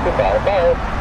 Goodbye, bye.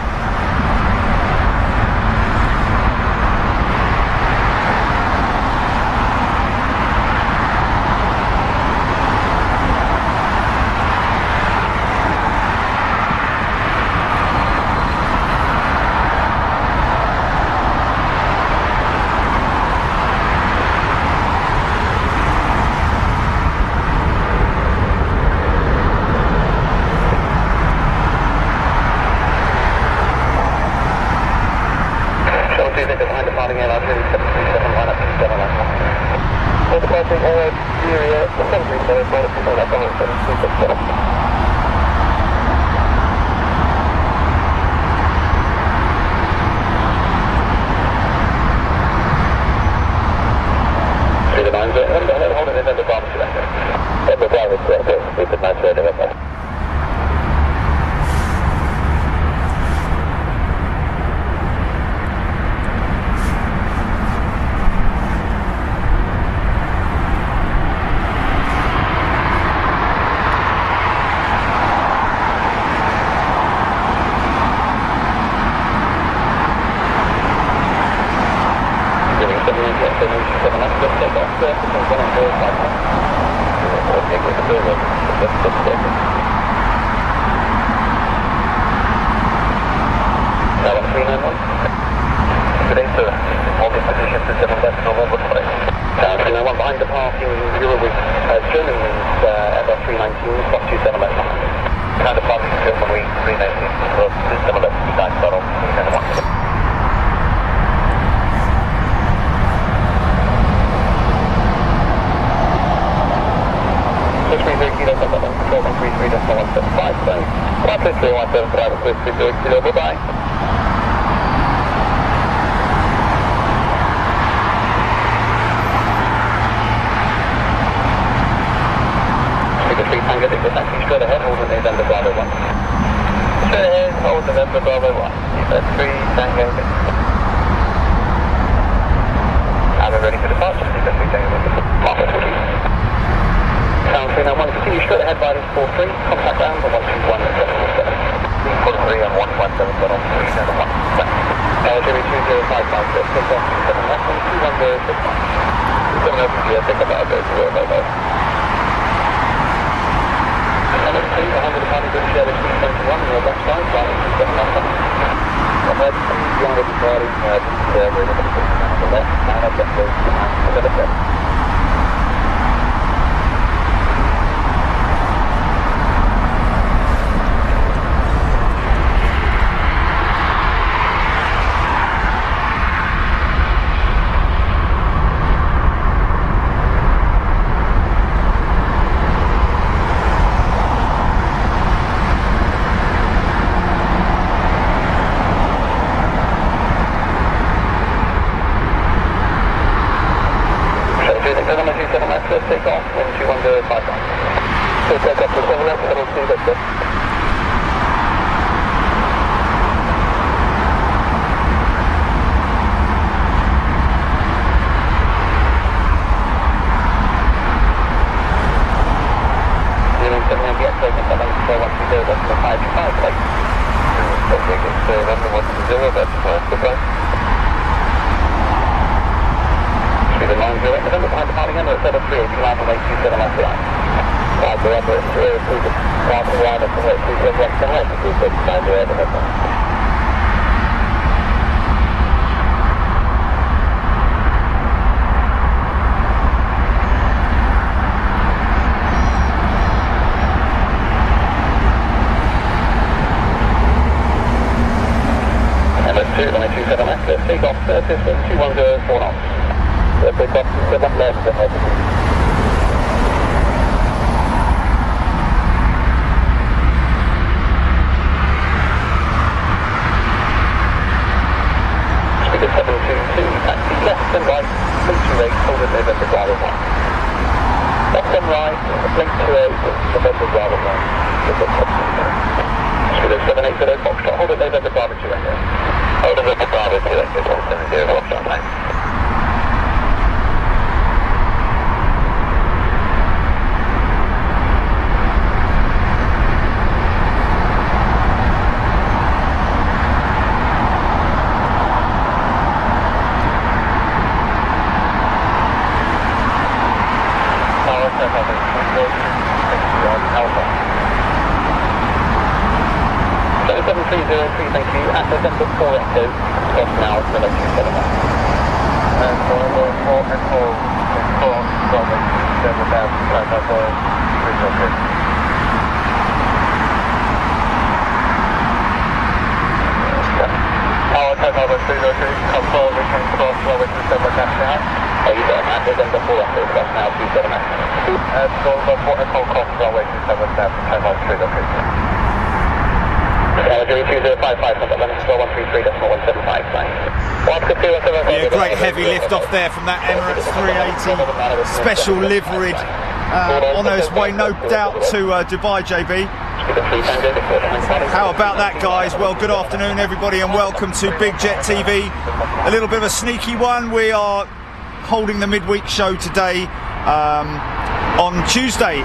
303, thank you. At November 4 Echo, off now, so let's use that. And for number 4 Echo, 4, Bravo, 7 down, 554, 303. Over 303, confirm we can cross runway 27 now. Oh, you got that, November 4 Echo, cross now, 27 and November 4 Echo, cross runway 27 now, time on 303. Yeah, great heavy lift off there from that Emirates 380 special liveried on its way no doubt to Dubai, JB. How about that, guys? Well, good afternoon everybody and welcome to Big Jet TV. A little bit of a sneaky one. We are holding the midweek show today on Tuesday.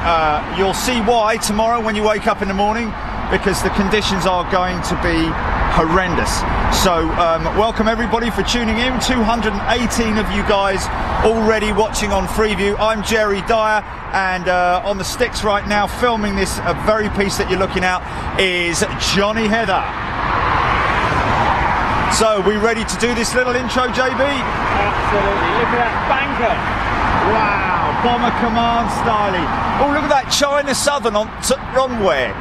You'll see why tomorrow when you wake up in the morning, because the conditions are going to be horrendous. So welcome everybody for tuning in. 218 of you guys already watching on Freeview. I'm Jerry Dyer, and on the sticks right now filming this very piece that you're looking at is Johnny Heather. So we ready to do this little intro, JB? Absolutely. Look at that banker. Wow, Bomber Command styling. Oh, look at that China Southern on runway.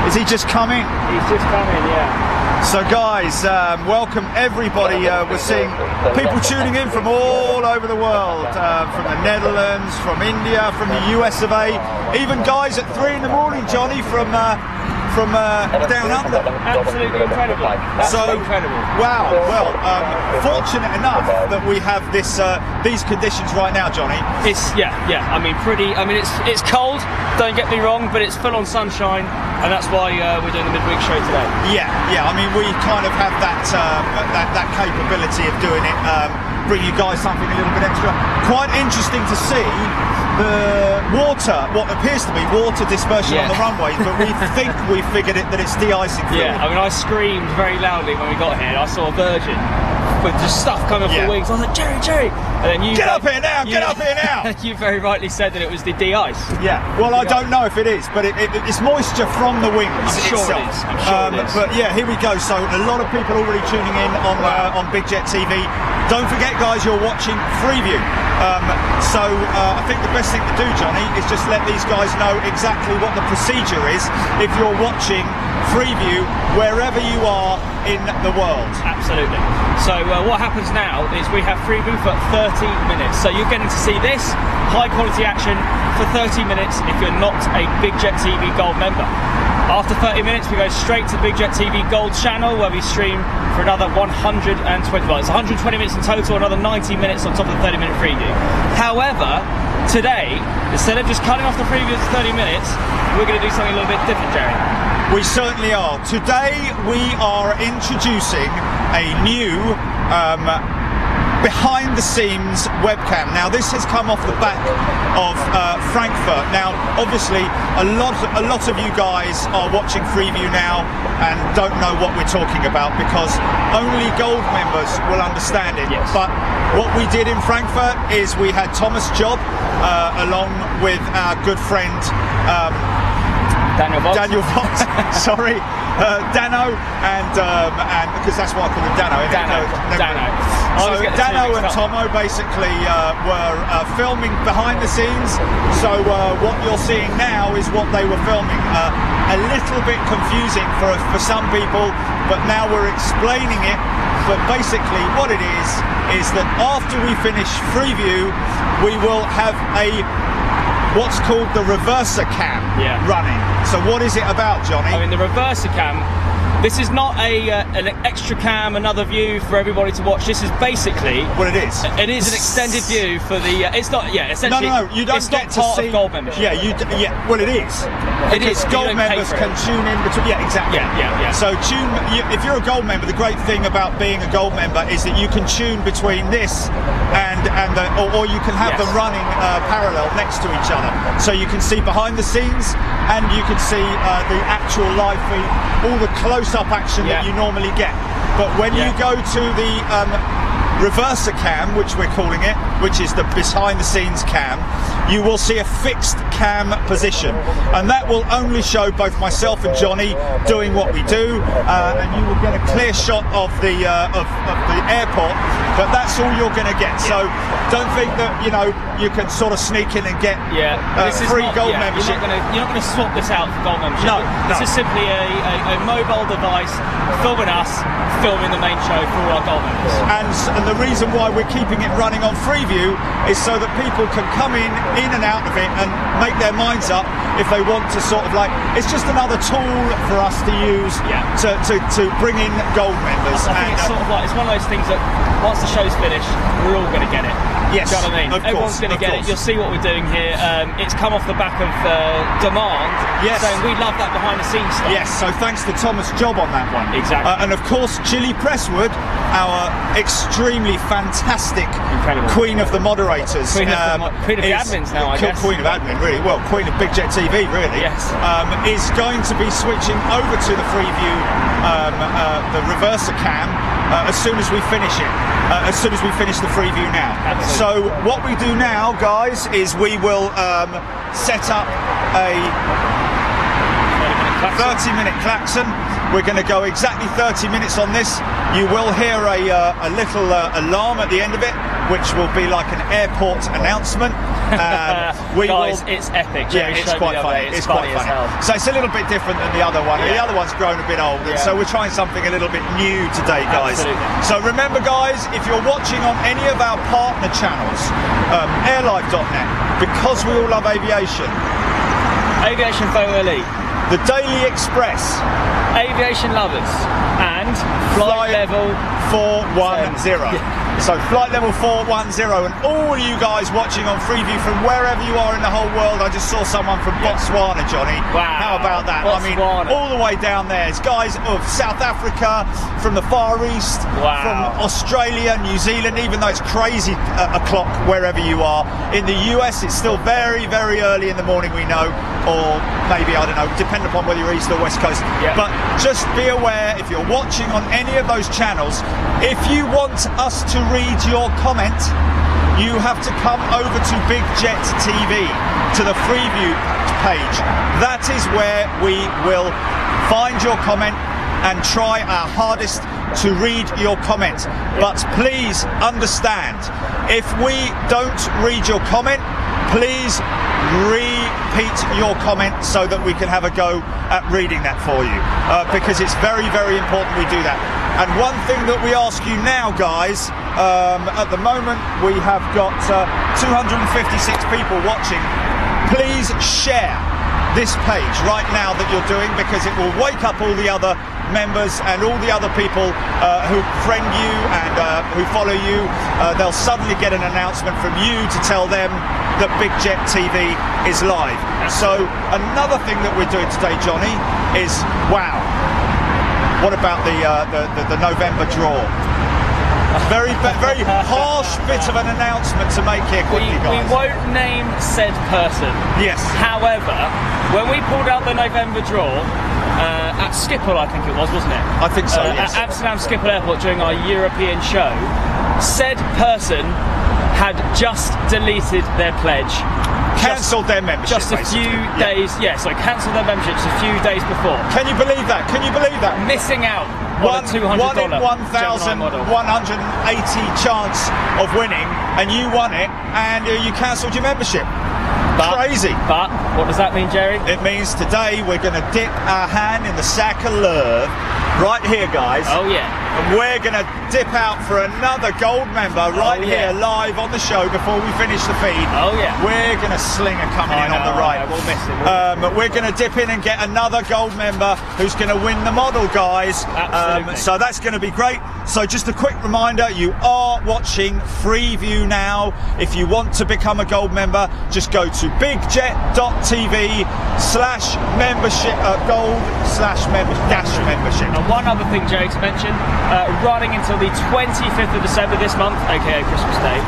Is he just coming? He's just coming, yeah. So guys, welcome everybody. We're seeing people tuning in from all over the world, from the Netherlands, from India, from the US of A, even guys at 3 in the morning, Johnny, from down under. Absolutely incredible. That's so incredible. Wow. Well, fortunate enough that we have these conditions right now, Johnny. It's yeah. I mean, it's cold. Don't get me wrong, but it's full on sunshine, and that's why we're doing the midweek show today. Yeah. I mean, we kind of have that capability of doing it. Bring you guys something a little bit extra. Quite interesting to see the water, what appears to be water dispersion on the runways, but we think we figured it that it's de-icing fluid. Yeah, I mean, I screamed very loudly when we got here. I saw a Virgin with just stuff coming off the wings. I was like, Jerry! And then you get up here now! You very rightly said that it was the de-ice. Yeah, well, I don't know if it is, but it's moisture from the wings itself. Sure it is. I'm sure it is. But yeah, here we go. So a lot of people already tuning in on Big Jet TV. Don't forget, guys, you're watching Freeview. So I think the best thing to do, Johnny, is just let these guys know exactly what the procedure is if you're watching Freeview wherever you are in the world. Absolutely. So what happens now is we have Freeview for 30 minutes. So you're getting to see this high quality action for 30 minutes if you're not a Big Jet TV Gold member. After 30 minutes, we go straight to Big Jet TV Gold channel where we stream for another 120 minutes. It's 120 minutes in total, another 90 minutes on top of the 30-minute preview. However, today, instead of just cutting off the preview to 30 minutes, we're going to do something a little bit different, Jerry. We certainly are. Today, we are introducing a new behind-the-scenes webcam. Now, this has come off the back of Frankfurt. Now, obviously, a lot of you guys are watching Freeview now and don't know what we're talking about because only Gold members will understand it. Yes. But what we did in Frankfurt is we had Thomas Job along with our good friend Daniel Vogt, sorry, Dano, and because that's why I call him Dano. Dano. So Dano and Tomo basically were filming behind the scenes. So what you're seeing now is what they were filming. A little bit confusing for some people, but now we're explaining it. But basically what it is that after we finish Freeview, we will have what's called the reverser cam running. So what is it about, Johnny? I mean, the reverser cam, this is not an extra cam, another view for everybody to watch. This is basically what it is. It is an extended view for the. It's not. Yeah, essentially. No. You don't it's get not to part see. Of Gold membership. Yeah. Well, it is. It is. Gold members can tune in between. Yeah, exactly. Yeah. So if you're a Gold member, the great thing about being a Gold member is that you can tune between this and or you can have them running parallel next to each other. So you can see behind the scenes and you can see the actual live feed, all the close-up action that you normally get. But when you go to the reverser cam, which we're calling it, which is the behind the scenes cam, you will see a fixed cam position, and that will only show both myself and Johnny doing what we do, and you will get a clear shot of the airport, but that's all you're going to get. So don't think that you can sort of sneak in and get free gold membership. You're not going to swap this out for gold membership. No. This is simply a mobile device filming us, filming the main show for all our gold members. And the reason why we're keeping it running on Freeview is so that people can come in and out of it and make their minds up if they want to sort of it's just another tool for us to use to bring in gold members. I think it's sort of it's one of those things that once the show's finished, we're all going to get it. Yes, do you know what I mean? of course, everyone's going to get it. You'll see what we're doing here. It's come off the back of demand. Yes. Saying we love that behind the scenes stuff. Yes, so thanks to Thomas Job on that one. Exactly. And of course, Gilly Presswood, our extremely fantastic queen of the moderators. Queen of the admins now, I guess. Queen of admin, really. Well, queen of Big Jet TV, really. Yes. Is going to be switching over to the Freeview, the reverser cam, as soon as we finish it. As soon as we finish the Freeview now. Absolutely. So what we do now, guys, is we will set up a 30-minute klaxon. We're going to go exactly 30 minutes on this. You will hear a little alarm at the end of it, which will be like an airport announcement. Guys, it's epic. Yeah, it's quite funny. It's quite funny. So it's a little bit different than the other one. Yeah. The other one's grown a bit old, and so we're trying something a little bit new today, guys. Absolutely. So remember, guys, if you're watching on any of our partner channels, airlive.net, because we all love aviation, Aviation Photo Elite, the Daily Express, Aviation Lovers, and Flight Level 410. So Flight Level 410, and all you guys watching on Freeview from wherever you are in the whole world. I just saw someone from Botswana, Johnny. Wow. How about that? Botswana. I mean, all the way down there. It's guys of South Africa, from the Far East, from Australia, New Zealand, even though it's crazy o'clock wherever you are. In the US, it's still very, very early in the morning, we know, or maybe, I don't know, depending upon whether you're East or West Coast. Yeah. But just be aware, if you're watching on any of those channels, if you want us to read your comment, you have to come over to Big Jet TV, to the Freeview page. That is where we will find your comment and try our hardest to read your comment. But please understand, if we don't read your comment, please repeat your comment so that we can have a go at reading that for you, because it's very, very important we do that. And one thing that we ask you now, guys, at the moment we have got 256 people watching. Please share this page right now that you're doing, because it will wake up all the other members and all the other people who friend you and who follow you. They'll suddenly get an announcement from you to tell them that Big Jet TV is live. So another thing that we're doing today, Johnny, is what about the November draw? Very harsh bit of an announcement to make here quickly, guys. We won't name said person. Yes. However, when we pulled out the November draw at Schiphol, I think it was, wasn't it? I think so, yes. At Amsterdam Schiphol Airport during our European show, said person had just deleted their pledge. Cancelled their membership. Just a few days, cancelled their membership just a few days before. Can you believe that? Can you believe that? Missing out on a $200 one in 1,180 chance of winning, and you won it, and you cancelled your membership. Crazy. But what does that mean, Jerry? It means today we're going to dip our hand in the sack of love right here, guys. Oh yeah. And we're going to dip out for another gold member here live on the show before we finish the feed. Oh yeah. We're going to sling a coming in on the right. We'll miss it. We're going to dip in and get another gold member who's going to win the model, guys. Absolutely. So that's going to be great. So just a quick reminder, you are watching Freeview now. If you want to become a gold member, just go to bigjet.tv/membership, gold/membership. And one other thing, Jerry, to mention, running until the 25th of December this month, aka Christmas Day,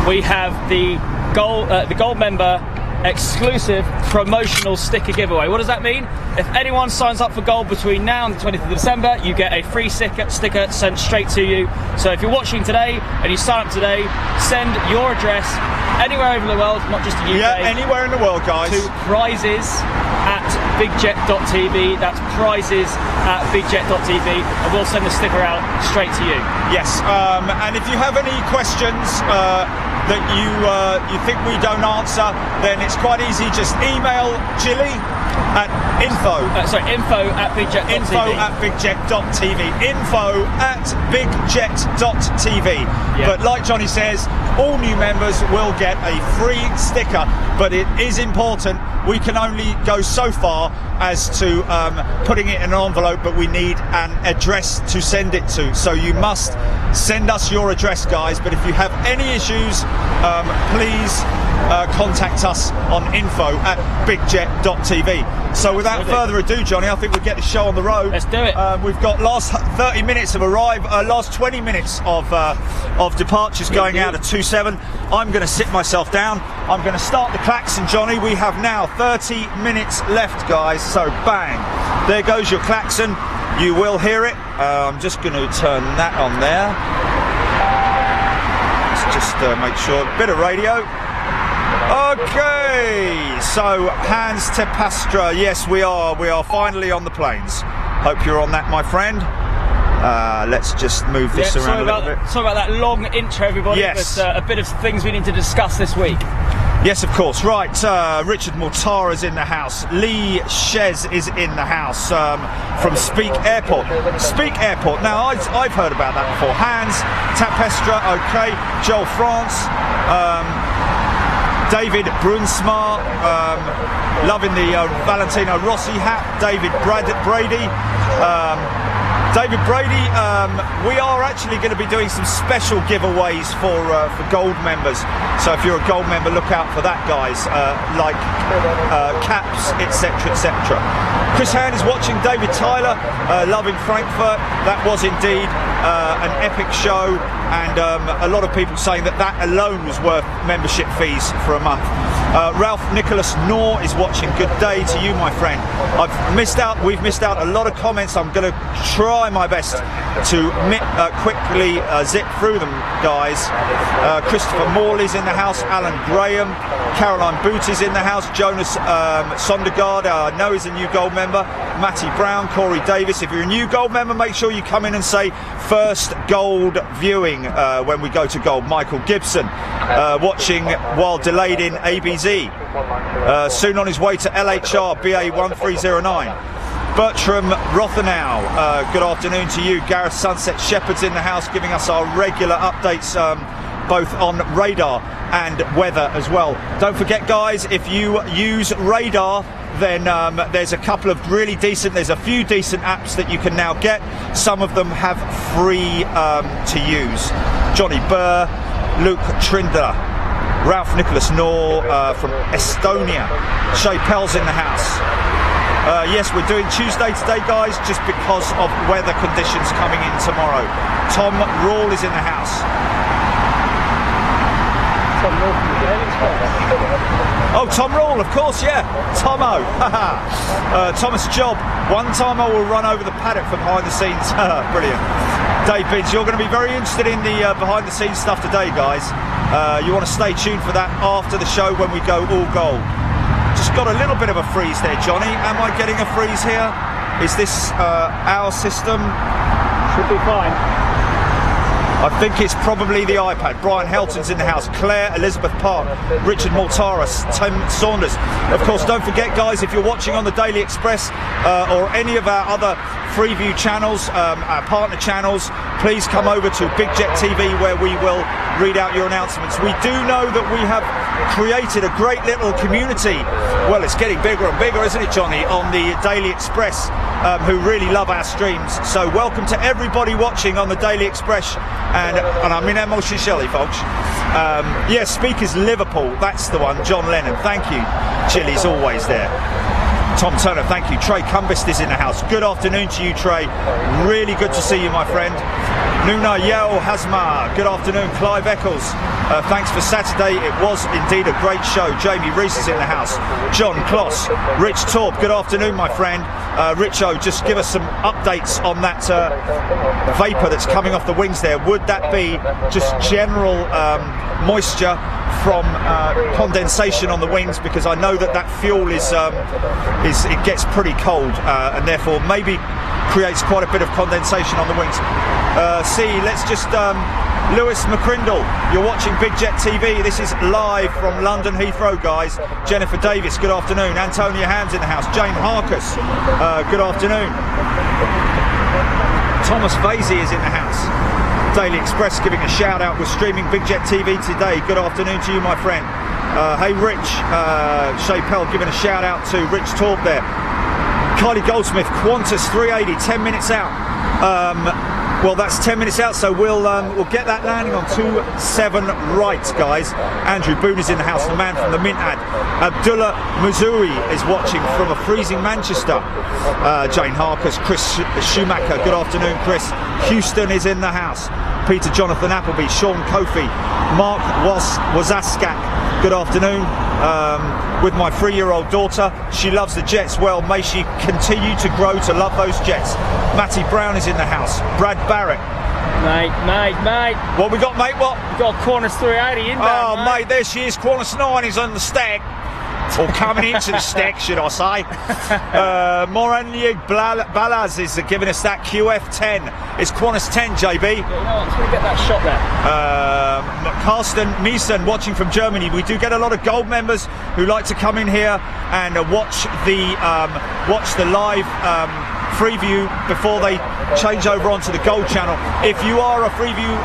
we have the gold member exclusive promotional sticker giveaway. What does that mean? If anyone signs up for Gold between now and the 20th of December, you get a free sticker sent straight to you. So if you're watching today and you sign up today, send your address anywhere over the world, not just the UK. Yeah, anywhere in the world, guys. To prizes@bigjet.tv. That's prizes@bigjet.tv, and we'll send the sticker out straight to you. Yes, and if you have any questions that you think we don't answer, then it's quite easy. Just email Jilly at info@bigjet.tv. info@bigjet.tv. info@bigjet.tv. Yeah. But like Johnny says, all new members will get a free sticker, but it is important. We can only go so far as to putting it in an envelope, but we need an address to send it to. So you must send us your address, guys. But if you have any issues, please contact us on info@bigjet.tv. So without further ado, Johnny, I think we'll get the show on the road. Let's do it. We've got last 30 minutes of last 20 minutes of departures going out at 2:07. I'm going to sit myself down. I'm going to start the klaxon, Johnny. We have now 30 minutes left, guys. So bang, there goes your klaxon. You will hear it. I'm just going to turn that on there. Let's just make sure. Bit of radio. Okay, so Hans te Pastra. Yes, we are finally on the planes. Hope you're on that, my friend. Let's just move this around a little bit. Sorry about that long intro, everybody. Yes. But a bit of things we need to discuss this week. Yes, of course. Right, Richard Mortara's in the house. Lee Shez is in the house from Speak Airport. Speak Airport. Now, I've heard about that before. Hans Tapestra, okay. Joel France. David Brunsmar, loving the Valentino Rossi hat. David Brady. David Brady, we are actually going to be doing some special giveaways for gold members. So if you're a gold member, look out for that, guys. Like caps, etc., etc. Chris Hand is watching. David Tyler, loving Frankfurt. That was indeed an epic show, and a lot of people saying that alone was worth membership fees for a month. Ralph Nicholas Knorr is watching. Good day to you, my friend. We've missed out a lot of comments. I'm going to try my best to quickly zip through them, guys. Christopher Morley's in the house. Alan Graham. Caroline Boot is in the house. Jonas Sondergaard, I know he's a new gold member. Matty Brown, Corey Davis. If you're a new gold member, make sure you come in and say first gold viewing when we go to gold. Michael Gibson watching while delayed in ABZ. Soon on his way to LHR BA 1309. Bertram Rothenau, good afternoon to you. Gareth Sunset Shepherd's in the house giving us our regular updates both on radar and weather as well. Don't forget, guys, if you use radar, then there's a few decent apps that you can now get. Some of them have free to use. Johnny Burr, Luke Trinder, Ralph Nicholas Knorr from Estonia. Shay Pell's in the house. Yes, we're doing Tuesday today, guys, just because of weather conditions coming in tomorrow. Tom Rawle is in the house. Oh, Tom Rawle, of course, yeah. Tomo. Thomas Job. One time I will run over the paddock for behind the scenes. Brilliant. Dave Bidds, you're going to be very interested in the behind the scenes stuff today, guys. You want to stay tuned for that after the show when we go all gold. Just got a little bit of a freeze there, Johnny. Am I getting a freeze here? Is this our system? Should be fine. I think it's probably the iPad. Brian Helton's in the house. Claire, Elizabeth Park, Richard Mortaris, Tim Saunders. Of course, don't forget, guys, if you're watching on the Daily Express or any of our other Freeview channels, our partner channels, please come over to Big Jet TV where we will read out your announcements. We do know that we have created a great little community. Well, it's getting bigger and bigger, isn't it, Johnny, on the Daily Express, who really love our streams. So welcome to everybody watching on the Daily Express. And I'm in emotion, Shelley, folks. Yes, Speakers Liverpool, that's the one. John Lennon, thank you. Chili's always there. Tom Turner, thank you. Trey Cumbist is in the house. Good afternoon to you, Trey. Really good to see you, my friend. Nuna Yeo Hasma, good afternoon. Clive Eccles, thanks for Saturday, it was indeed a great show. Jamie Reese is in the house. John Kloss, Rich Torp, good afternoon my friend. Richo, just give us some updates on that vapour that's coming off the wings there. Would that be just general moisture from condensation on the wings? Because I know that fuel is it gets pretty cold and therefore maybe creates quite a bit of condensation on the wings. Let's just Lewis McCrindle, you're watching Big Jet TV. This is live from London Heathrow, guys. Jennifer Davis, good afternoon. Antonia Hams in the house. Jane Harkus, good afternoon. Thomas Vasey is in the house. Daily Express giving a shout out. We're streaming Big Jet TV today. Good afternoon to you, my friend. Hey Rich, Shay Pell giving a shout out to Rich Torp there. Kylie Goldsmith, Qantas 380, 10 minutes out. Well, that's 10 minutes out, so we'll get that landing on 27 right, guys. Andrew Boone is in the house, the man from the Mint ad. Abdullah Muzuri is watching from a freezing Manchester. Jane Harkus, Chris Schumacher, good afternoon, Chris. Houston is in the house. Peter Jonathan Appleby, Sean Kofi, Mark Wazaskak, good afternoon. With my 3-year-old daughter, she loves the Jets. Well, may she continue to grow to love those Jets. Matty Brown is in the house. Brad Barrett. Mate. What we got, mate? What? We've got Qantas 380 inbound, Oh, mate, there she is. Qantas 9 is on the stack. Or coming into the stack, should I say. Moranier Balaz is giving us that QF10. It's Qantas 10, JB. Yeah, you know what? Let's get that shot there. Carsten Meeson watching from Germany. We do get a lot of gold members who like to come in here and watch the live Freeview before they change over onto the gold channel. If you are a Freeview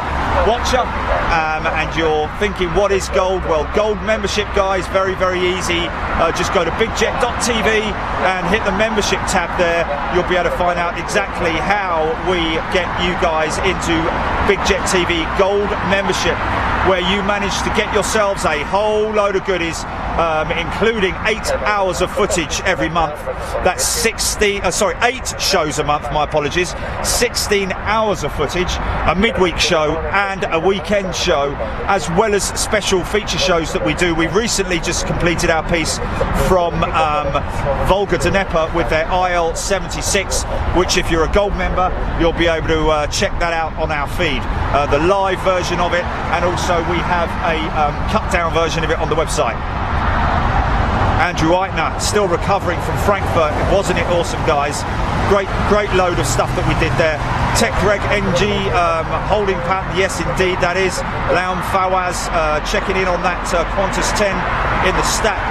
watcher and you're thinking what is gold, well, gold membership, guys, very easy. Just go to bigjet.tv and hit the membership tab there. You'll be able to find out exactly how we get you guys into Big Jet TV gold membership, where you manage to get yourselves a whole load of goodies, including 8 hours of footage every month. That's 8 shows a month, my apologies. 16 hours of footage, a midweek show and a weekend show, as well as special feature shows that we do. We recently just completed our piece from Volga Dnieper with their IL-76, which if you're a gold member, you'll be able to check that out on our feed. The live version of it, and also we have a cut down version of it on the website. Andrew Eitner still recovering from Frankfurt. Wasn't it awesome, guys? Great load of stuff that we did there. TechReg NG holding pattern, yes indeed that is. Laum Fawaz checking in on that Qantas 10 in the stack.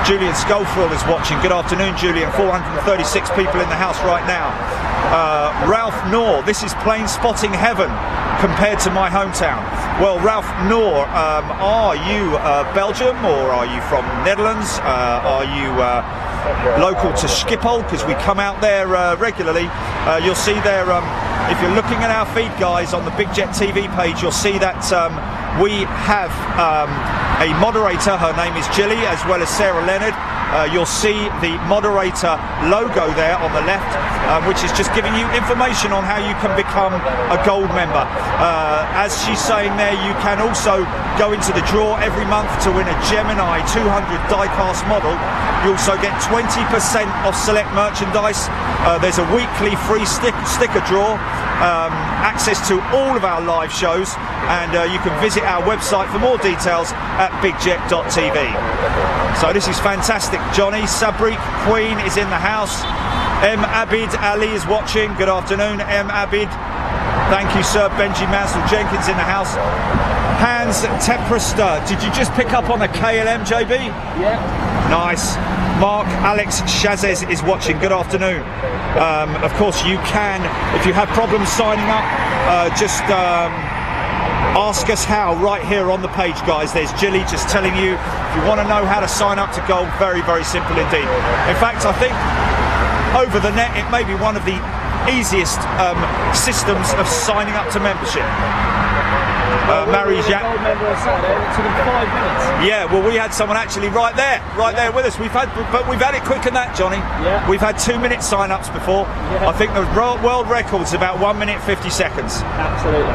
Julian Schofield is watching. Good afternoon, Julian. 436 people in the house right now. Ralph Noor, this is plane spotting heaven compared to my hometown. Well, Ralph Noor, are you Belgium or are you from Netherlands? Are you local to Schiphol? Because we come out there regularly. You'll see there, if you're looking at our feed, guys, on the Big Jet TV page, you'll see that we have a moderator. Her name is Jilly, as well as Sarah Leonard. You'll see the moderator logo there on the left, which is just giving you information on how you can become a gold member. As she's saying there, you can also go into the draw every month to win a Gemini 200 die-cast model. You also get 20% off select merchandise. There's a weekly free sticker draw, access to all of our live shows, and you can visit our website for more details at bigjet.tv. So this is fantastic. Johnny Sabrik Queen is in the house. M. Abid Ali is watching. Good afternoon, M. Abid. Thank you, sir. Benji Mansell Jenkins in the house. Hans Teprester, did you just pick up on a KLM, JB? Yeah. Nice. Mark Alex Shazes is watching. Good afternoon. Of course, you can, if you have problems signing up, just ask us how right here on the page, guys. There's Jilly just telling you if you want to know how to sign up to gold. Very simple indeed. In fact, I think over the net it may be one of the easiest systems of signing up to membership. Mary's Gold member on Saturday, it took them 5 minutes. Yeah, well, we had someone actually right there with us. We've had it quicker than that, Johnny. Yeah. We've had 2 minute sign-ups before. Yeah. I think the world record's about 1 minute 50 seconds. Absolutely.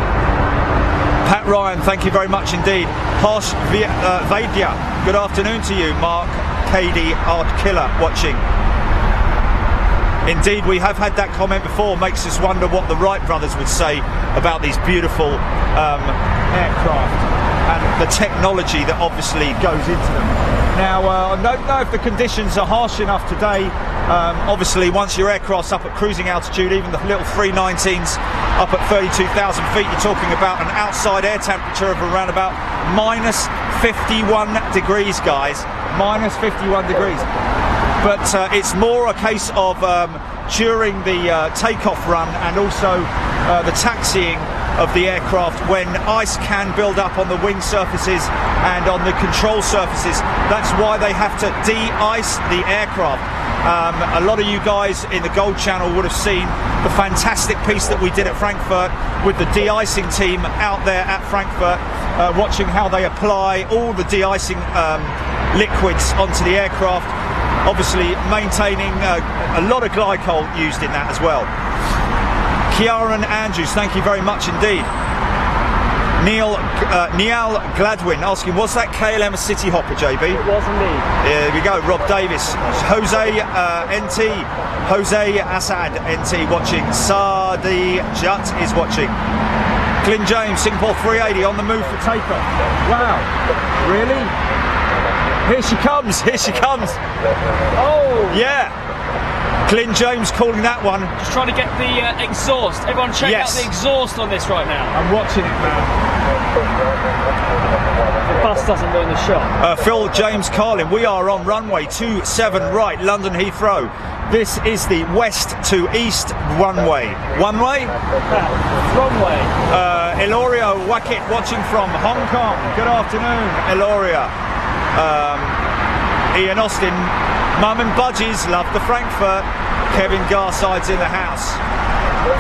Pat Ryan, thank you very much indeed. Harsh Vaidya, good afternoon to you. Mark Cady, Art Killer, watching. Indeed, we have had that comment before. Makes us wonder what the Wright brothers would say about these beautiful aircraft and the technology that obviously goes into them. Now, I don't know if the conditions are harsh enough today. Obviously, once your aircraft's up at cruising altitude, even the little 319s up at 32,000 feet, you're talking about an outside air temperature of around about minus 51 degrees, guys. Minus 51 degrees. But it's more a case of during the takeoff run and also the taxiing of the aircraft, when ice can build up on the wing surfaces and on the control surfaces. That's why they have to de-ice the aircraft. A lot of you guys in the Gold Channel would have seen the fantastic piece that we did at Frankfurt with the de-icing team out there at Frankfurt, watching how they apply all the de-icing liquids onto the aircraft, obviously maintaining a lot of glycol used in that as well. Kieran Andrews, thank you very much indeed. Niall Gladwin asking, was that KLM a city hopper, JB? It was indeed. Here we go, Rob Davis. Jose NT, Jose Assad NT watching. Sadi Jut is watching. Glyn James, Singapore 380 on the move for takeoff. Wow, really? Here she comes, here she comes. Oh! Yeah. Glyn James calling that one. Just trying to get the exhaust. Everyone check out the exhaust on this right now. I'm watching it, man. The bus doesn't ruin the shot. Phil James Carlin, we are on runway 27 right, London Heathrow. This is the west to east runway. One way? Runway. Eloria Wackett watching from Hong Kong. Good afternoon, Eloria. Ian Austin, Mum and Budgies, love the Frankfurt. Kevin Garside's in the house.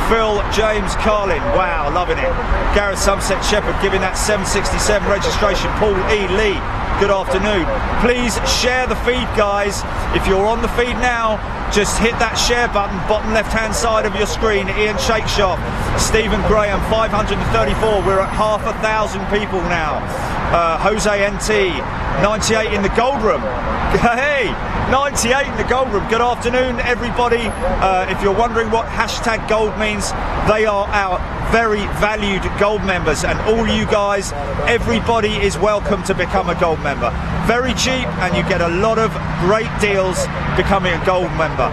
Phil James Carlin, wow, loving it. Gareth Sunset Shepherd giving that 767 registration. Paul E. Lee, good afternoon. Please share the feed, guys. If you're on the feed now, just hit that share button, bottom left hand side of your screen. Ian Shakeshaft, Stephen Graham, 534. We're at 500,000 people now. Jose NT, 98 in the gold room. Hey, 98 in the gold room. Good afternoon, everybody. If you're wondering what hashtag gold means, they are our very valued gold members, and all you guys, everybody is welcome to become a gold member. Very cheap, and you get a lot of great deals becoming a gold member.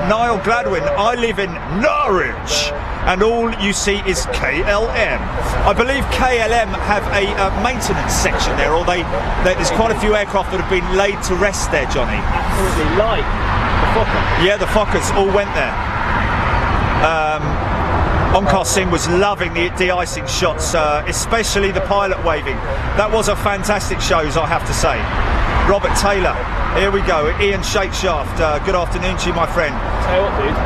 Niall Gladwin, I live in Norwich, and all you see is KLM. I believe KLM have a maintenance section there, or there's quite a few aircraft that have been laid to rest there, Johnny. Absolutely, like the Fokker. Yeah, the Fokkers all went there. Onkar Singh was loving the de-icing shots, especially the pilot waving. That was a fantastic show, I have to say. Robert Taylor, here we go. Ian Shakeshaft, good afternoon to you, my friend. Tell you what, dude.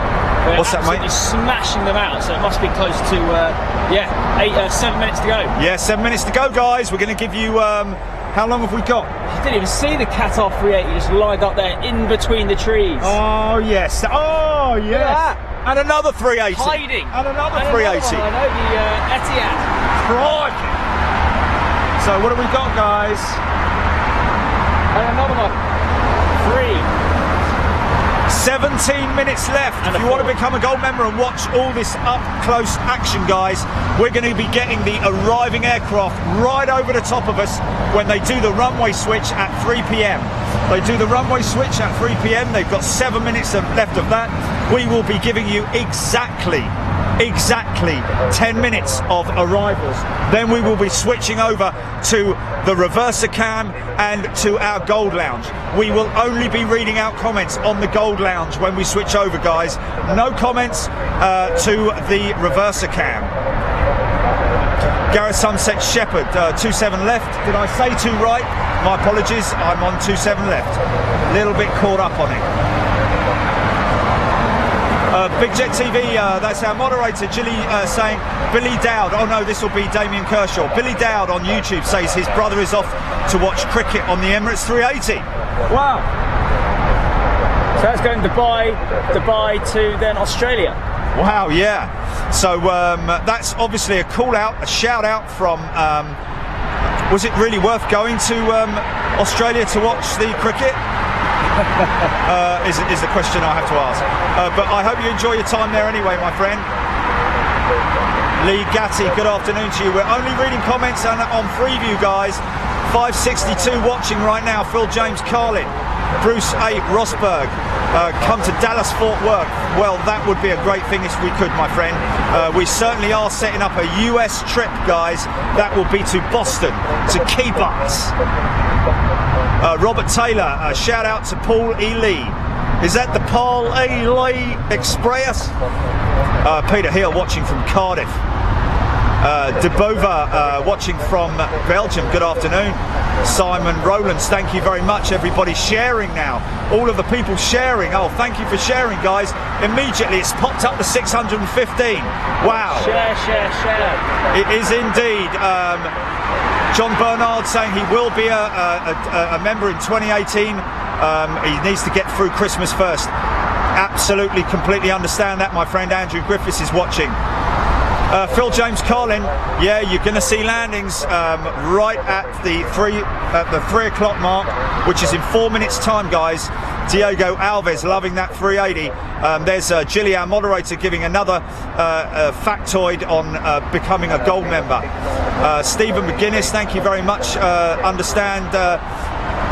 We're What's that, mate? Smashing them out, so it must be close to 7 minutes to go. Yeah, 7 minutes to go, guys. We're going to give you. How long have we got? I didn't even see the Qatar 380 just lined up there in between the trees. Oh yes. Oh yes. And another 380. Hiding. And another 380. I know, the Etihad. Crikey. So what have we got, guys? And another one. 17 minutes left. If you want to become a gold member and watch all this up close action, guys, we're going to be getting the arriving aircraft right over the top of us when they do the runway switch at 3 p.m. They do the runway switch at 3 p.m. They've got 7 minutes left of that. We will be giving you exactly 10 minutes of arrivals. Then we will be switching over to the reverser cam and to our gold lounge. We will only be reading out comments on the gold lounge when we switch over, guys. No comments to the reverser cam. Gareth Sunset Shepherd, 27 left. Did I say 2 right? My apologies, I'm on 27 left. A little bit caught up on it. Big Jet TV, that's our moderator, Gilly, saying Billy Dowd. Oh no, this will be Damien Kershaw. Billy Dowd on YouTube says his brother is off to watch cricket on the Emirates 380. Wow. So that's going Dubai to then Australia. Wow, yeah. So that's obviously a call out, a shout out from. Was it really worth going to Australia to watch the cricket? Is the question I have to ask. But I hope you enjoy your time there anyway, my friend. Lee Gatti, good afternoon to you. We're only reading comments on Freeview, guys. 562 watching right now. Phil James Carlin, Bruce A. Rosberg. Come to Dallas Fort Worth. Well, that would be a great thing if we could, my friend. We certainly are setting up a US trip, guys. That will be to Boston, to Key Bucks. Robert Taylor, shout out to Paul E. Lee. Is that the Paul E. Lee Express? Peter Hill watching from Cardiff. Debova watching from Belgium, good afternoon. Simon Rowlands, thank you very much. Everybody sharing now. All of the people sharing. Oh, thank you for sharing, guys. Immediately it's popped up to 615. Wow. Share. It is indeed. John Bernard saying he will be a member in 2018. He needs to get through Christmas first. Absolutely, completely understand that, my friend. Andrew Griffiths is watching. Phil James Carlin, yeah, you're going to see landings right at the 3 o'clock mark, which is in 4 minutes' time, guys. Diego Alves loving that 380. There's Gilly, our moderator, giving another factoid on becoming a gold member. Stephen McGuinness, thank you very much. Understand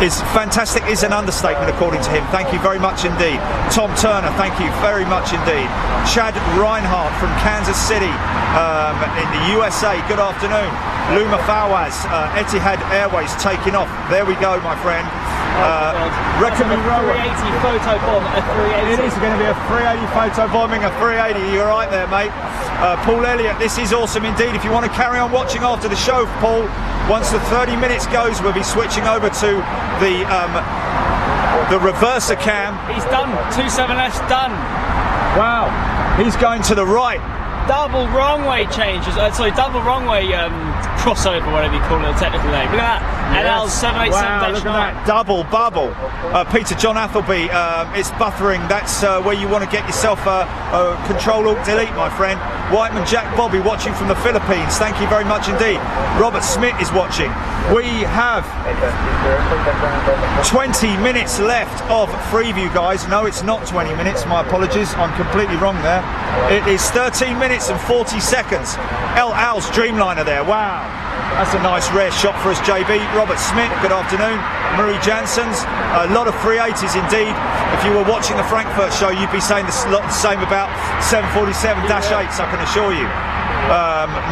is fantastic is an understatement according to him. Thank you very much indeed. Tom Turner, thank you very much indeed. Chad Reinhardt from Kansas City in the USA, good afternoon. Luma Fawaz, Etihad Airways taking off. There we go, my friend. Recommend 380 photo bomb at 380. It is going to be a 380 photo bombing, a 380. You're right there, mate. Paul Elliott, this is awesome indeed. If you want to carry on watching after the show, Paul, once the 30 minutes goes, we'll be switching over to the reverser cam. He's done. 27S done. Wow. He's going to the right. Double wrong way changes. Double wrong way crossover, whatever you call it, the technical name. Look at that. NL 787-9. Wow, look at that. Double bubble. Peter John Athelby, it's buffering. That's where you want to get yourself a Control Alt Delete, my friend. Whiteman Jack Bobby watching from the Philippines. Thank you very much indeed. Robert Smith is watching. We have 20 minutes left of Freeview, guys. No, it's not 20 minutes. My apologies. I'm completely wrong there. It is 13 minutes and 40 seconds. El Al's Dreamliner there. Wow. That's a nice rare shot for us, JB. Robert Smith, good afternoon. Marie Janssens, a lot of 380s indeed. If you were watching the Frankfurt show, you'd be saying the same about 747-8s, I can assure you.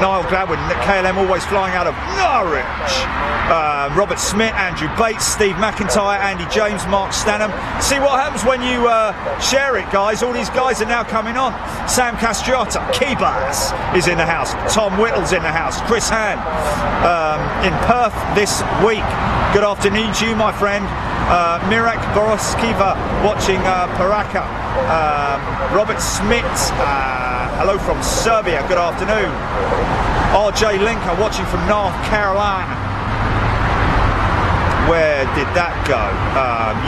Niall Gladwin, KLM always flying out of Norwich. Robert Smith, Andrew Bates, Steve McIntyre, Andy James, Mark Stanham. See what happens when you share it, guys. All these guys are now coming on. Sam Castriotta, Keybars is in the house. Tom Whittle's in the house. Chris Han in Perth this week. Good afternoon to you, my friend. Mirek Boroskiva watching Paraka. Robert Smith, hello from Serbia, good afternoon. RJ Linker watching from North Carolina. Where did that go?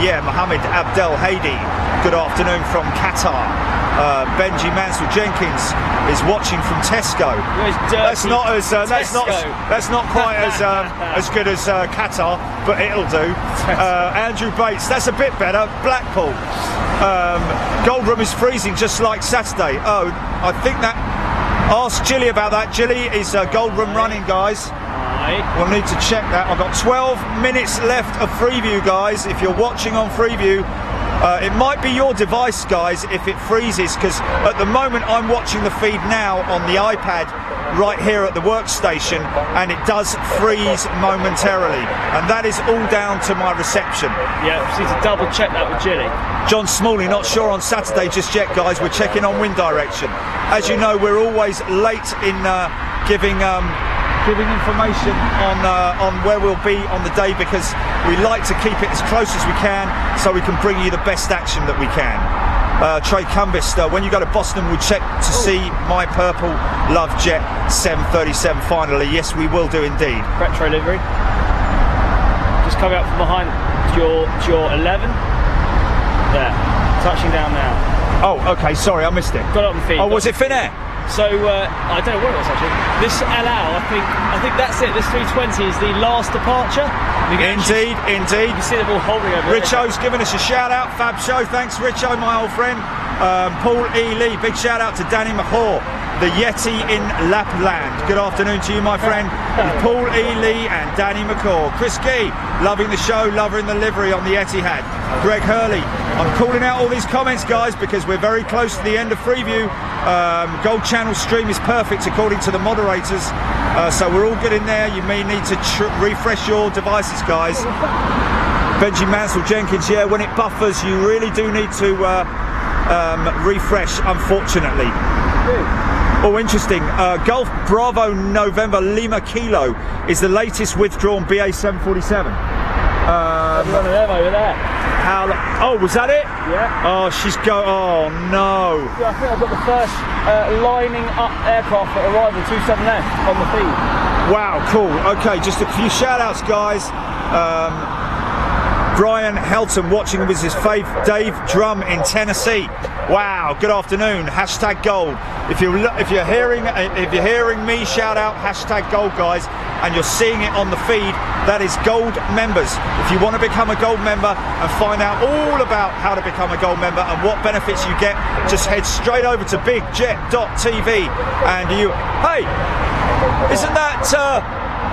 Yeah, Mohammed Abdel Hadi, good afternoon from Qatar. Benji Mansell Jenkins is watching from Tesco. That's not quite as good as Qatar, but it'll do. Andrew Bates, that's a bit better. Blackpool. Goldroom is freezing just like Saturday. Oh, I think that. Ask Gilly about that. Gilly is Goldroom running, guys. We'll need to check that. I've got 12 minutes left of Freeview, guys. If you're watching on Freeview, it might be your device, guys, if it freezes, because at the moment I'm watching the feed now on the iPad right here at the workstation, and it does freeze momentarily, and that is all down to my reception. Yeah, just need to double check that with Gilly. John Smalley, not sure on Saturday just yet, guys. We're checking on wind direction. As you know, we're always late in giving information on where we'll be on the day, because we like to keep it as close as we can so we can bring you the best action that we can. Trey Cumbist, when you go to Boston, we'll check to see my purple Love Jet 737 finally. Yes, we will do indeed. Retro livery. Just coming up from behind your 11. There. Touching down now. Oh, okay, sorry, I missed it. Got it on the feed. Oh, was it Finnair? So I don't know what it was actually. This LL, I think that's it. This 320 is the last departure. Indeed. You can see them all holding over. Richo's giving us a shout out. Fab show. Thanks, Richo, my old friend. Paul E. Lee. Big shout out to Danny McCaw, the Yeti in Lapland. Good afternoon to you, my friend. Paul E. Lee and Danny McCaw. Chris Gee, loving the show, lover in the livery on the Etihad. Greg Hurley. I'm calling out all these comments, guys, because we're very close to the end of Freeview. Gold Channel stream is perfect according to the moderators, so we're all good in there. You may need to refresh your devices, guys. Benji Mansell Jenkins, yeah, when it buffers you really do need to refresh, unfortunately. Oh, interesting. Golf Bravo November Lima Kilo is the latest withdrawn BA 747. One of them over there. Oh, was that it? Yeah. Oh, oh no. Yeah, I think I've got the first lining up aircraft at arrival 27F on the feed. Wow, cool. Okay, just a few shout outs, guys. Brian Helton watching with his fave Dave Drum in Tennessee. Wow, good afternoon. Hashtag gold. If you're hearing me shout out hashtag gold, guys, and you're seeing it on the feed, that is gold members. If you want to become a gold member and find out all about how to become a gold member and what benefits you get, just head straight over to bigjet.tv and hey, isn't that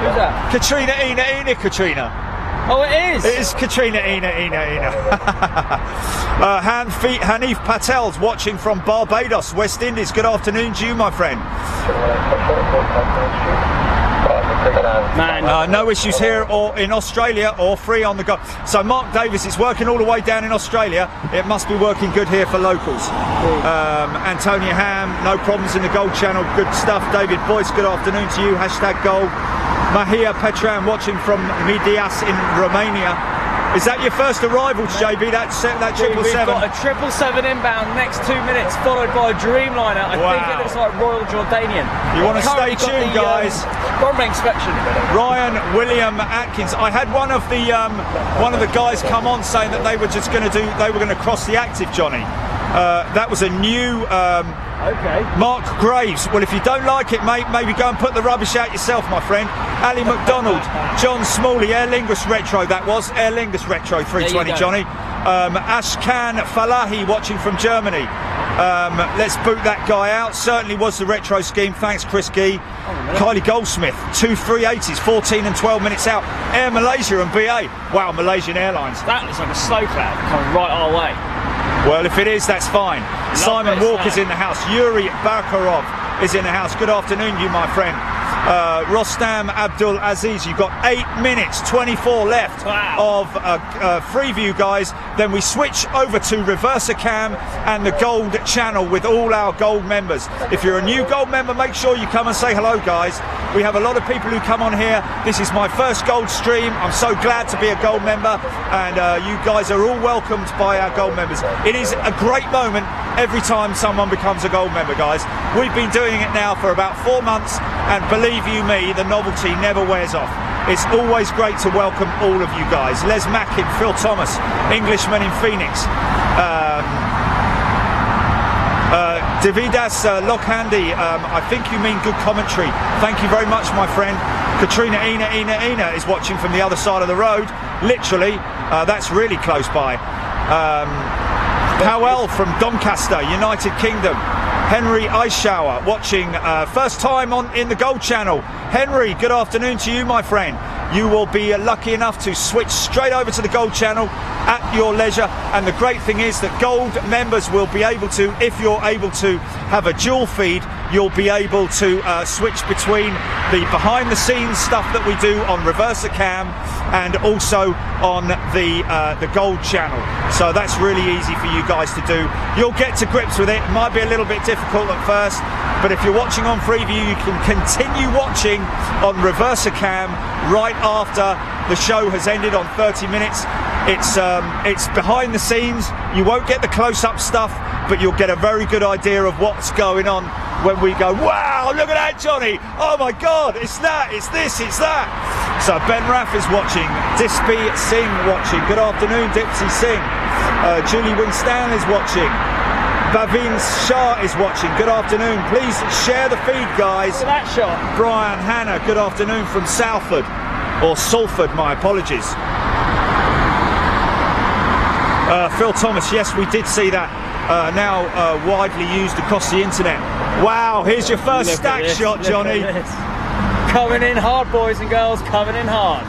who's that? Katrina Katrina? Oh, it is. It is Katrina Ina. Hanif Patel's watching from Barbados, West Indies. Good afternoon to you, my friend. Man. No issues here or in Australia or free on the go. So Mark Davis, it's working all the way down in Australia. It must be working good here for locals. Antonia Ham, no problems in the Gold Channel. Good stuff. David Boyce, good afternoon to you. Hashtag gold. Mahia Petran watching from Midias in Romania. Is that your first arrival, JB? That 777? We've got a 777 inbound next 2 minutes, followed by a Dreamliner. I think it looks like Royal Jordanian. You want to stay tuned, guys. Runway inspection. Ryan William Atkins. I had one of the guys come on saying that they were just going to cross the active, Johnny. That was a new. Okay. Mark Graves. Well, if you don't like it, mate, maybe go and put the rubbish out yourself, my friend. Ali McDonald, John Smalley, Aer Lingus Retro. That was Aer Lingus Retro 320, Johnny. Ashkan Falahi watching from Germany. Let's boot that guy out. Certainly was the retro scheme. Thanks, Chris Gee. Kylie Goldsmith, 2 380s, 14 and 12 minutes out. Air Malaysia and BA. Wow, Malaysian Airlines. That looks like a slow cloud coming right our way. Well, if it is, that's fine. Simon Walker's in the house. Yuri Barkarov is in the house. Good afternoon, you, my friend. Rostam Abdul Aziz, you've got 8 minutes 24 left of Freeview, guys. Then we switch over to Reversa Cam and the Gold Channel with all our Gold members. If you're a new Gold member, make sure you come and say hello, guys. We have a lot of people who come on here. This is my first Gold stream. I'm so glad to be a Gold member, and you guys are all welcomed by our Gold members. It is a great moment every time someone becomes a Gold member, guys. We've been doing it now for about 4 months, and believe you me, the novelty never wears off. It's always great to welcome all of you guys. Les Mackin, Phil Thomas, Englishman in Phoenix. Davidas Lokhandi, I think you mean good commentary. Thank you very much, my friend. Katrina Ina is watching from the other side of the road. Literally, that's really close by. Powell from Doncaster, United Kingdom. Henry Eisshower watching first time in the Gold Channel. Henry, good afternoon to you, my friend. You will be lucky enough to switch straight over to the Gold Channel at your leisure, and the great thing is that Gold members will be able to, if you're able to have a dual feed, you'll be able to switch between the behind the scenes stuff that we do on Reversa Cam and also on the Gold Channel. So that's really easy for you guys to do. You'll get to grips with it. It might be a little bit difficult at first, but if you're watching on Freeview, you can continue watching on Reversa Cam right after the show has ended on 30 minutes. It's behind the scenes. You won't get the close-up stuff, but you'll get a very good idea of what's going on when we go, wow, look at that, Johnny. Oh my God, it's that, it's this, it's that. So Ben Raff is watching. Dispy Singh watching. Good afternoon, Dipsy Singh. Julie Winstanley is watching. Bhavin Shah is watching. Good afternoon. Please share the feed, guys. Look at that shot. Brian Hanna, good afternoon from Salford. Or Salford, my apologies. Phil Thomas, yes, we did see that. Now widely used across the internet. Wow, here's your first stack shot, Johnny. Coming in hard, boys and girls, coming in hard.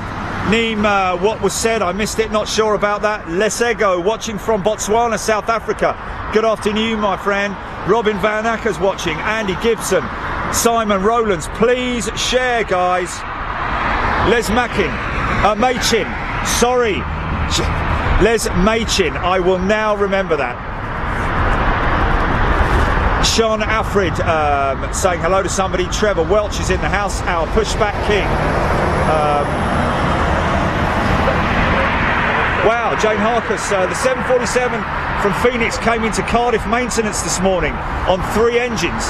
Neem, what was said, I missed it, not sure about that. Lesego, watching from Botswana, South Africa. Good afternoon, my friend. Robin Van Acker's watching. Andy Gibson. Simon Rowlands, please share, guys. Les Mackin, Machin, sorry. Les Machin, I will now remember that. Sean Alfred saying hello to somebody. Trevor Welch is in the house, our pushback king. Wow, Jane Harkus, the 747 from Phoenix came into Cardiff maintenance this morning on 3 engines.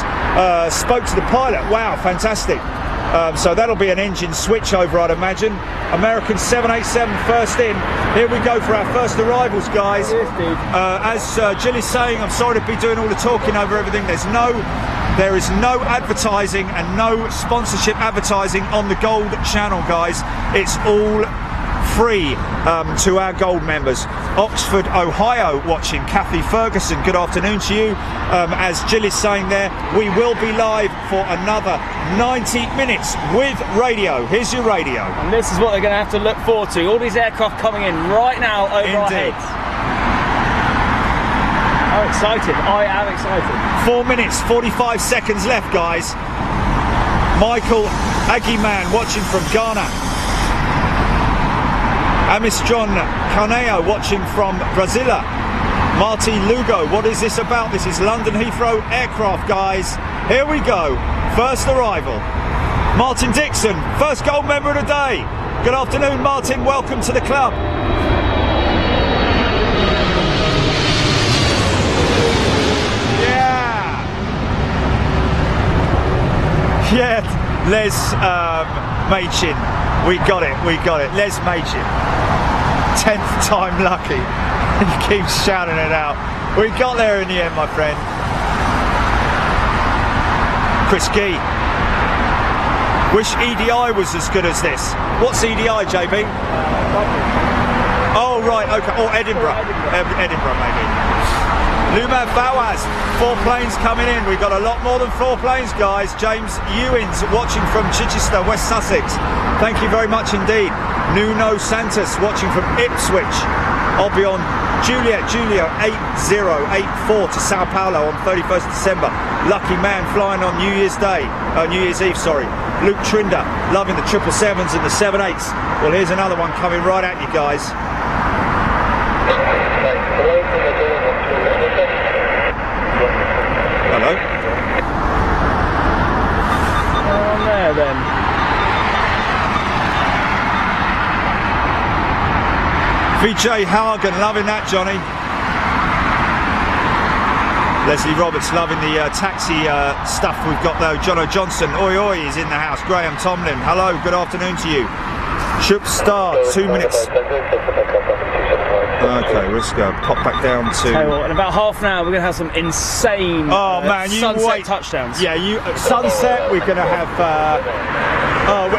Spoke to the pilot. Wow, fantastic. So that'll be an engine switchover, I'd imagine. American 787 first in. Here we go for our first arrivals, guys. As Jill is saying, I'm sorry to be doing all the talking over everything. There is no advertising and no sponsorship advertising on the Gold channel, guys. It's all free to our Gold members. Oxford, Ohio watching. Kathy Ferguson, good afternoon to you. As Jill is saying there, we will be live for another 90 minutes with radio. Here's your radio. And this is what they're going to have to look forward to. All these aircraft coming in right now over our heads. I'm excited. I am excited. 4 minutes, 45 seconds left, guys. Michael Aguiman watching from Ghana. Amis John Carneo watching from Brasilia. Marty Lugo, what is this about? This is London Heathrow aircraft, guys. Here we go. First arrival. Martin Dixon, first Gold member of the day. Good afternoon, Martin. Welcome to the club. Yeah, Les Machin. We got it. Les Machin. 10th time lucky. He keeps shouting it out. We got there in the end, my friend. Chris Gee. Wish EDI was as good as this. What's EDI, JB? Oh, right, okay. Or Edinburgh. Edinburgh, maybe. Lumav Fawaz, 4 planes coming in. We've got a lot more than 4 planes, guys. James Ewins watching from Chichester, West Sussex. Thank you very much indeed. Nuno Santos watching from Ipswich. Albion Juliet Julio 8084 to Sao Paulo on 31st December. Lucky man flying on New Year's Eve, sorry. Luke Trinder loving the 777s and the 78s. Well, here's another one coming right at you, guys. Hello. On there then. VJ Hagen, loving that, Johnny. Leslie Roberts loving the taxi stuff we've got though. Jono Johnson, oi oi, is in the house. Graham Tomlin, hello, good afternoon to you. Should start, 2 minutes. Okay, let's go. Pop back down to. In about half an hour, we're going to have some insane sunset touchdowns. Yeah, sunset. We're going to have.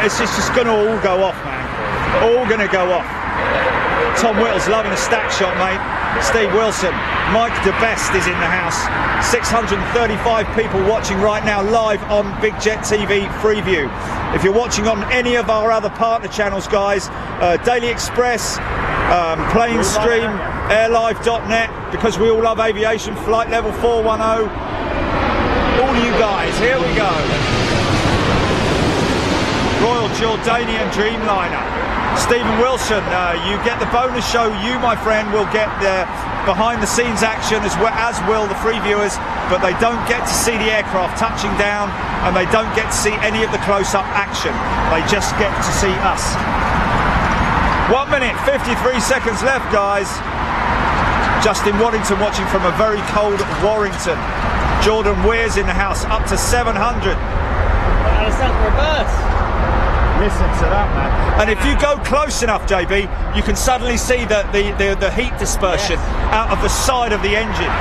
It's just going to all go off, man. All going to go off. Tom Whittles loving the stack shot, mate. Steve Wilson, Mike DeBest is in the house. 635 people watching right now live on Big Jet TV Freeview. If you're watching on any of our other partner channels, guys, Daily Express, Planestream, airlive.net, because we all love aviation, flight level 410. All you guys, here we go. Royal Jordanian Dreamliner. Stephen Wilson, you get the bonus show. You, my friend, will get the behind the scenes action as will the free viewers, but they don't get to see the aircraft touching down and they don't get to see any of the close-up action. They just get to see us. 1 minute, 53 seconds left, guys. Justin Waddington watching from a very cold Warrington. Jordan Weir's in the house, up to 700. And it's that reverse. Listen to that, man. And if you go close enough, JB, you can suddenly see the heat dispersion out of the side of the engine.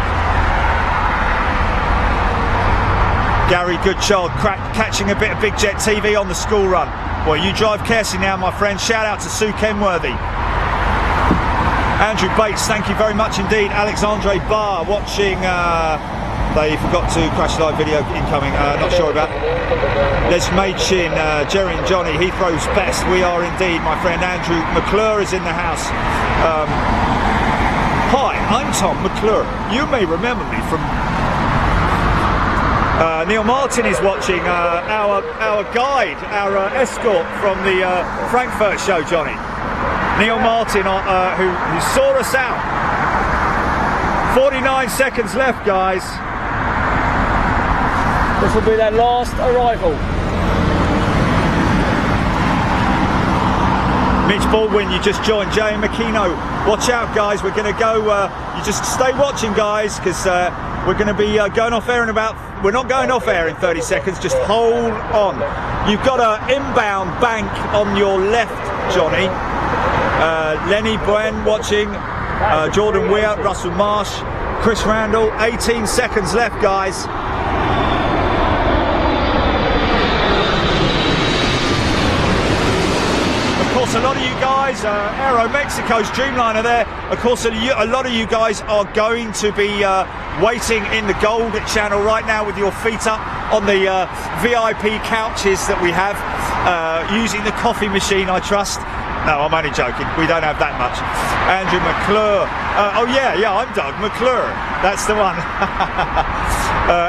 Gary Goodchild catching a bit of Big Jet TV on the school run. Well, you drive carefully now, my friend. Shout out to Sue Kenworthy. Andrew Bates, thank you very much indeed. Alexandre Barr watching. They forgot to crash live video incoming. Not sure about. Les Machin, Jerry and Johnny, Heathrow's best. We are indeed, my friend. Andrew McClure is in the house. Hi, I'm Tom McClure. You may remember me from. Neil Martin is watching, our guide, our escort from the Frankfurt show, Johnny. Neil Martin, who saw us out. 49 seconds left, guys. This will be their last arrival. Mitch Baldwin, you just joined. Jay McKeno, watch out, guys. We're going to go. You just stay watching, guys, because we're going to be going off air in about. We're not going off air in 30 seconds. Just hold on. You've got an inbound bank on your left, Johnny. Lenny Bren watching. Jordan Weir, Russell Marsh, Chris Randall. 18 seconds left, guys. Of course, a lot of you guys, Aero Mexico's Dreamliner there. Of course, a lot of you guys are going to be waiting in the Gold Channel right now with your feet up on the VIP couches that we have, using the coffee machine, I trust. No, I'm only joking. We don't have that much. Andrew McClure. Oh yeah, I'm Doug McClure. That's the one.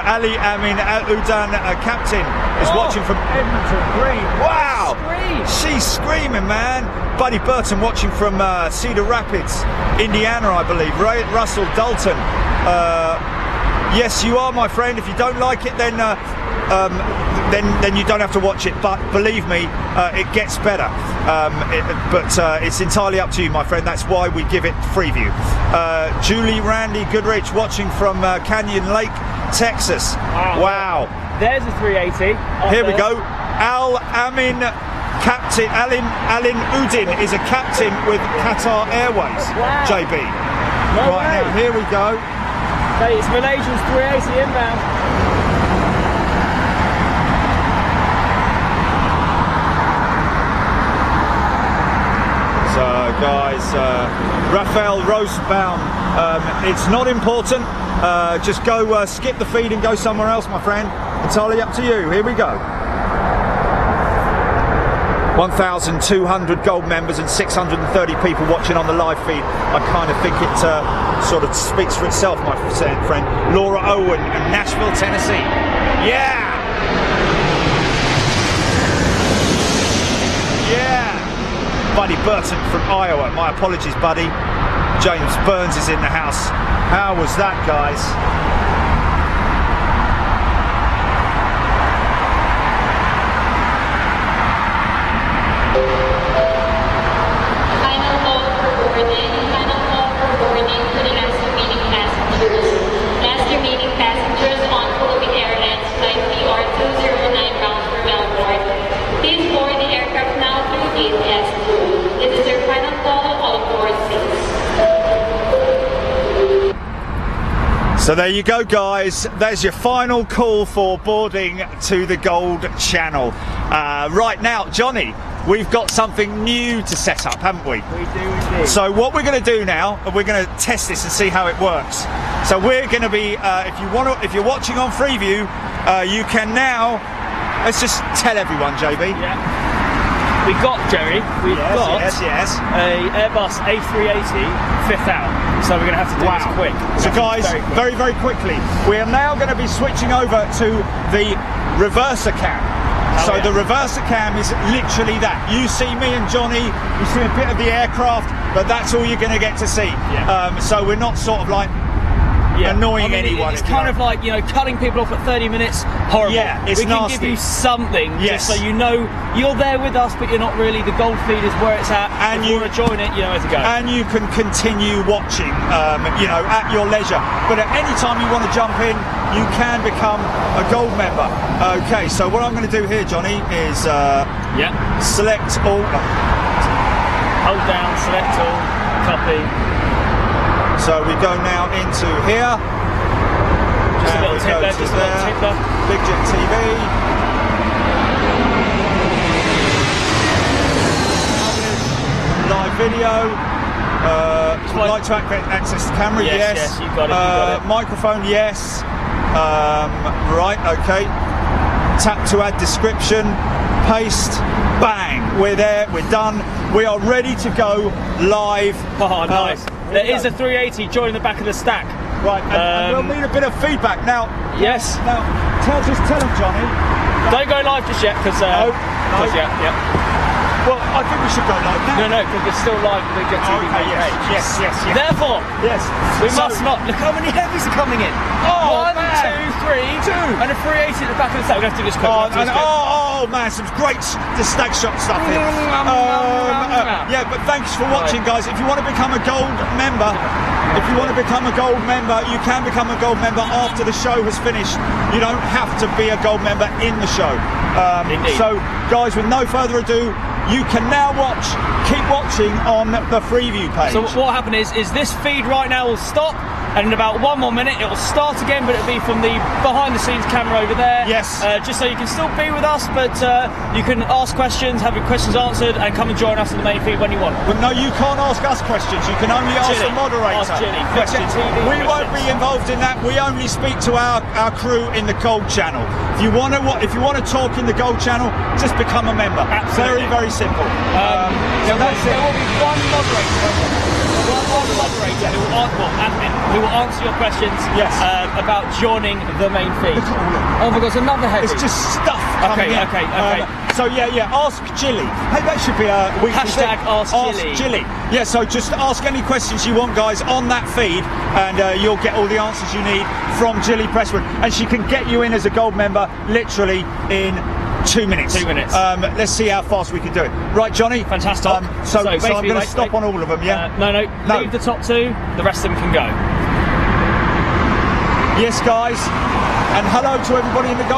Ali Amin Udan, captain, is watching from Edmonton Green. Wow! She's screaming, man. Buddy Burton watching from Cedar Rapids, Indiana, I believe. Russell Dalton. Yes, you are, my friend. If you don't like it, then you don't have to watch it. But believe me, it gets better. But it's entirely up to you, my friend. That's why we give it Freeview. Julie Randy Goodrich watching from Canyon Lake, Texas. Wow. There's a 380. Here we go. Al Amin, captain. Alin Udin is a captain with Qatar Airways. Wow. JB. No right way. now, here we go. Hey, it's Malaysia's 380 inbound. So guys, Raphael Rosebaum, it's not important. Just go skip the feed and go somewhere else, my friend. Entirely up to you. Here we go. 1,200 gold members and 630 people watching on the live feed. I kind of think it sort of speaks for itself, my friend. Laura Owen in Nashville, Tennessee. Yeah! Yeah! Buddy Burton from Iowa. My apologies, buddy. James Burns is in the house. How was that, guys? So there you go, guys. There's your final call for boarding to the Gold Channel. Right now, Johnny, we've got something new to set up, haven't we? We do indeed. So what we're going to do now, we're going to test this and see how it works. So we're going to be, if you're watching on Freeview, you can now. Let's just tell everyone, JB. Yeah. We got, Jerry, yes. a Airbus A380 fifth out, so we're going to have to do this quick. So guys, very, very quickly, we are now going to be switching over to the reverser cam. So the reverser cam is literally that. You see me and Johnny, you see a bit of the aircraft, but that's all you're going to get to see. Yeah. So we're not sort of like annoying anyone. It's kind of like, you know, cutting people off at 30 minutes, horrible. Yeah, it's we can nasty. give you something, Yes. just so you know you're there with us, but you're not really. The gold feed is where it's at. And if you want to join it, you know where to go. And you can continue watching, you know, at your leisure. But at any time you want to jump in, you can become a gold member. Okay, so what I'm going to do here, Johnny, is select all. Hold down, select all, copy. So we go now into here. Just a and little we tip go there, to just a little tip there. Big Jet TV. Live video. Would like to access the camera? Yes, you got it. You got it. Microphone? Yes. Right. Okay. Tap to add description. Paste. Bang. We're there. We're done. We are ready to go live. Oh, nice. There is a 380 joining the back of the stack. Right. And we'll need a bit of feedback now. Yes. Now, tell them, Johnny. Don't go live just yet, because No. Well, I think we should go live now. No, because it's still live with the Jet TV main page. Yes. Therefore, Yes. we must not. Look how many heavies are coming in. Oh, 1, man. 2, 3, and a 380 at the back of the stack. We're going to have to do this quick. Oh man, some great stack shot stuff here. Yeah, but thanks for watching, guys. If you want to become a gold member, you can become a gold member after the show has finished. You don't have to be a gold member in the show. Indeed. So, guys, with no further ado, you can now keep watching on the Freeview page. So what will happen is this feed right now will stop, and in about 1 more minute it will start again, but it'll be from the behind the scenes camera over there. Yes. Just so you can still be with us, but you can ask questions, have your questions answered, and come and join us in the main feed when you want. But no, you can't ask us questions. You can only ask the moderator Ask Ginny. questions. We won't be involved in that. We only speak to our crew in the Gold channel. If you want to talk in the Gold channel, just become a member. Absolutely. Very, very simple. So there will be one moderator who will answer your questions about joining the main feed. Look at all of them. Oh my God, there's another heavy. It's just stuff coming in. Okay. So ask Jilly. Hey, that should be a weekly Hashtag thing. Ask Jilly. Jilly. Yeah, so just ask any questions you want, guys, on that feed, and you'll get all the answers you need from Jilly Presswood, and she can get you in as a gold member literally in 2 minutes. 2 minutes. Let's see how fast we can do it. Right, Johnny? Fantastic. So I'm going to stop on all of them, yeah? No. Leave the top 2. The rest of them can go. Yes, guys. And hello to everybody in the Gold